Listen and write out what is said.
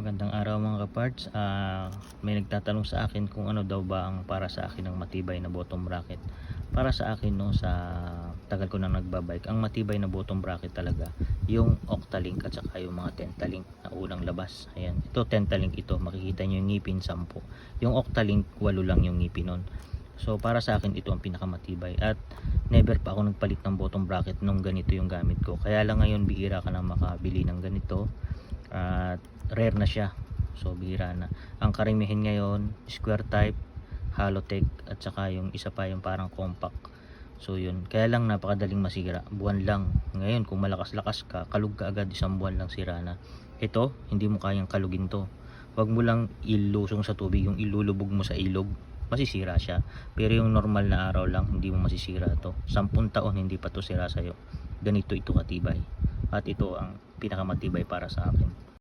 Magandang araw mga kaparts. May nagtatanong sa akin kung ano daw ba ang para sa akin ng matibay na bottom bracket. Para sa akin, no, sa tagal ko nang nagbabike, ang matibay na bottom bracket talaga yung Octalink at saka yung mga Tentalink na unang labas. Ayan, ito Tentalink, ito makikita nyo yung ngipin 10, yung Octalink 8 lang yung ngipin nun. So para sa akin ito ang pinakamatibay, at never pa ako nagpalit ng bottom bracket nung ganito yung gamit ko. Kaya lang ngayon bihira ka na makabili ng ganito, at rare na siya. So bihira na. Ang karamihan ngayon square type, Halotech, at saka yung isa pa yung parang compact. So yun, kaya lang napakadaling masira, buwan lang. Ngayon kung malakas-lakas ka, kalug ka agad, isang buwan lang sira na. Ito hindi mo kayang kalugin to. Wag mo lang ilusong sa tubig, yung ilulubog mo sa ilog, masisira siya. Pero yung normal na araw lang, hindi mo masisira to. 10 taon hindi pa to sira sa'yo. Ganito ito katibay, at ito ang pinakamatibay para sa akin.